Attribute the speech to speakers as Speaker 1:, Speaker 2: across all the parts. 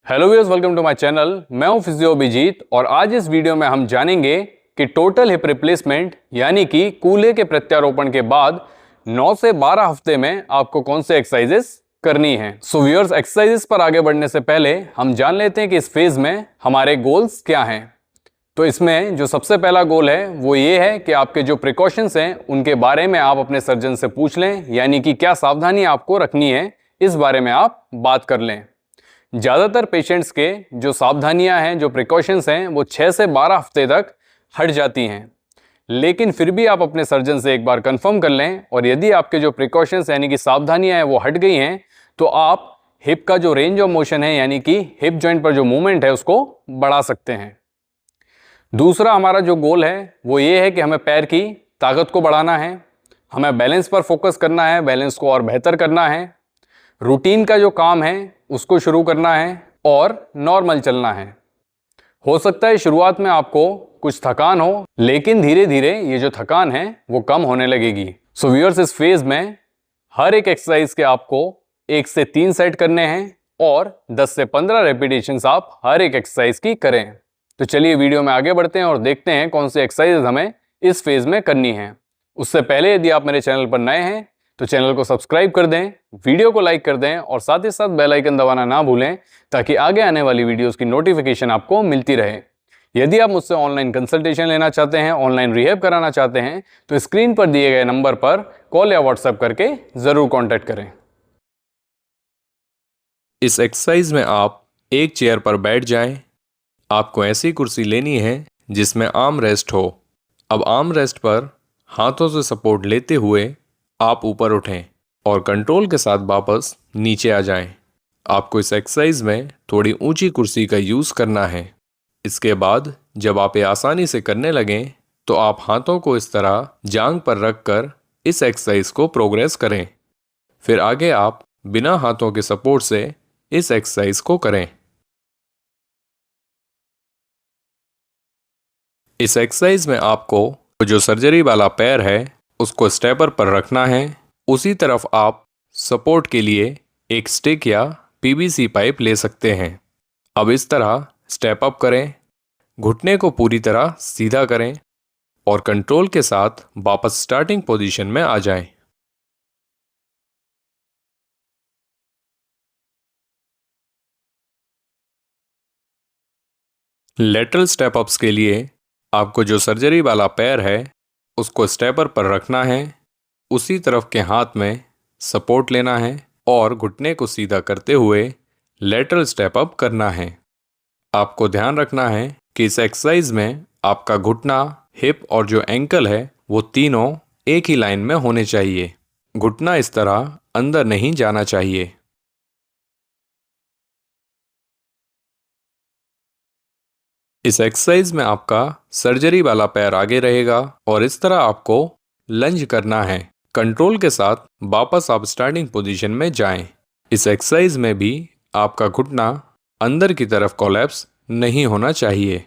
Speaker 1: Hello viewers, welcome to my channel. मैं हूं physio Abhijit और आज इस वीडियो में हम जानेंगे कि टोटल हिप रिप्लेसमेंट यानी कि कूल्हे के प्रत्यारोपण के बाद 9 से 12 हफ्ते में आपको कौन से एक्सरसाइजेस करनी है। सो व्यूअर्स, एक्सरसाइजेस पर आगे बढ़ने से पहले हम जान लेते हैं कि इस फेज में हमारे गोल्स क्या हैं। तो इसमें जो सबसे पहला गोल है वो ये है कि आपके जो प्रिकॉशंस हैं उनके बारे में आप अपने सर्जन से पूछ लें, यानी कि क्या सावधानी आपको रखनी है इस बारे में आप बात कर लें। ज़्यादातर पेशेंट्स के जो सावधानियां हैं, जो प्रिकॉशंस हैं, वो 6 से 12 हफ्ते तक हट जाती हैं, लेकिन फिर भी आप अपने सर्जन से एक बार कंफर्म कर लें और यदि आपके जो प्रिकॉशंस यानी कि सावधानियां हैं वो हट गई हैं तो आप हिप का जो रेंज ऑफ मोशन है यानी कि हिप जॉइंट पर जो मूवमेंट है उसको बढ़ा सकते हैं। दूसरा हमारा जो गोल है वो ये है कि हमें पैर की ताकत को बढ़ाना है, हमें बैलेंस पर फोकस करना है, बैलेंस को और बेहतर करना है, रूटीन का जो काम है उसको शुरू करना है और नॉर्मल चलना है। हो सकता है शुरुआत में आपको कुछ थकान हो, लेकिन धीरे धीरे ये जो थकान है वो कम होने लगेगी। सो व्यूअर्स, इस फेज में हर एक एक्सरसाइज के आपको 1 से 3 सेट करने हैं और 10 से 15 रेपिटेशंस आप हर एक एक्सरसाइज की करें। तो चलिए वीडियो में आगे बढ़ते हैं और देखते हैं कौन सी एक्सरसाइज हमें इस फेज में करनी है। उससे पहले यदि आप मेरे चैनल पर नए हैं तो चैनल को सब्सक्राइब कर दें, वीडियो को लाइक कर दें और साथ ही साथ बेल आइकन दबाना ना भूलें ताकि आगे आने वाली वीडियोस की नोटिफिकेशन आपको मिलती रहे। यदि आप मुझसे ऑनलाइन कंसल्टेशन लेना चाहते हैं, ऑनलाइन रिहैब कराना चाहते हैं तो स्क्रीन पर दिए गए नंबर पर कॉल या व्हाट्सएप करके जरूर कॉन्टैक्ट करें।
Speaker 2: इस एक्सरसाइज में आप एक चेयर पर बैठ जाएं। आपको ऐसी कुर्सी लेनी है जिसमें आर्म रेस्ट हो। अब आर्म रेस्ट पर हाथों से सपोर्ट लेते हुए आप ऊपर उठें और कंट्रोल के साथ वापस नीचे आ जाएं। आपको इस एक्सरसाइज में थोड़ी ऊंची कुर्सी का यूज़ करना है। इसके बाद जब आप ये आसानी से करने लगें तो आप हाथों को इस तरह जांघ पर रखकर इस एक्सरसाइज को प्रोग्रेस करें। फिर आगे आप बिना हाथों के सपोर्ट से इस एक्सरसाइज को करें। इस एक्सरसाइज में आपको जो सर्जरी वाला पैर है उसको स्टेपर पर रखना है। उसी तरफ आप सपोर्ट के लिए एक स्टिक या पीवीसी पाइप ले सकते हैं। अब इस तरह स्टेप अप करें, घुटने को पूरी तरह सीधा करें और कंट्रोल के साथ वापस स्टार्टिंग पोजीशन में आ जाएं। लेटरल स्टेप अप्स के लिए आपको जो सर्जरी वाला पैर है उसको स्टेपर पर रखना है। उसी तरफ के हाथ में सपोर्ट लेना है और घुटने को सीधा करते हुए लेटरल स्टेप अप करना है। आपको ध्यान रखना है कि इस एक्सरसाइज में आपका घुटना, हिप और जो एंकल है वो तीनों एक ही लाइन में होने चाहिए। घुटना इस तरह अंदर नहीं जाना चाहिए। इस एक्सरसाइज में आपका सर्जरी वाला पैर आगे रहेगा और इस तरह आपको लंज करना है। कंट्रोल के साथ वापस आप स्टार्टिंग पोजीशन में जाएं। इस एक्सरसाइज में भी आपका घुटना अंदर की तरफ कोलैप्स नहीं होना चाहिए।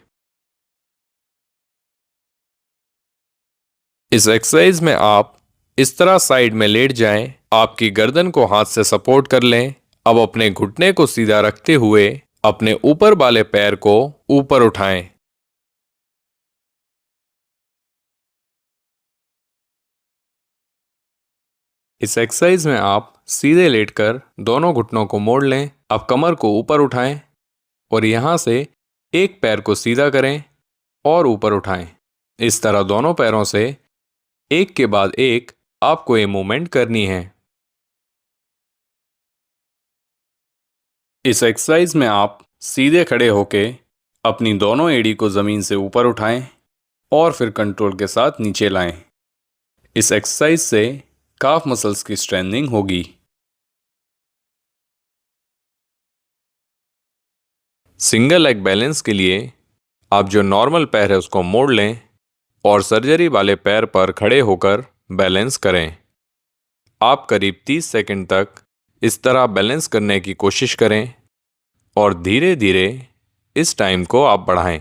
Speaker 2: इस एक्सरसाइज में आप इस तरह साइड में लेट जाएं। आपकी गर्दन को हाथ से सपोर्ट कर लें। अब अपने घुटने को सीधा रखते हुए अपने ऊपर वाले पैर को ऊपर उठाएं। इस एक्सरसाइज में आप सीधे लेटकर दोनों घुटनों को मोड़ लें। अब कमर को ऊपर उठाएं और यहां से एक पैर को सीधा करें और ऊपर उठाएं। इस तरह दोनों पैरों से एक के बाद एक आपको ये मूवमेंट करनी है। इस एक्सरसाइज में आप सीधे खड़े होके अपनी दोनों एड़ी को ज़मीन से ऊपर उठाएं और फिर कंट्रोल के साथ नीचे लाएं। इस एक्सरसाइज से काफ मसल्स की स्ट्रेंथनिंग होगी। सिंगल लेग बैलेंस के लिए आप जो नॉर्मल पैर है उसको मोड़ लें और सर्जरी वाले पैर पर खड़े होकर बैलेंस करें। आप करीब 30 सेकंड तक इस तरह बैलेंस करने की कोशिश करें और धीरे धीरे इस टाइम को आप बढ़ाएं।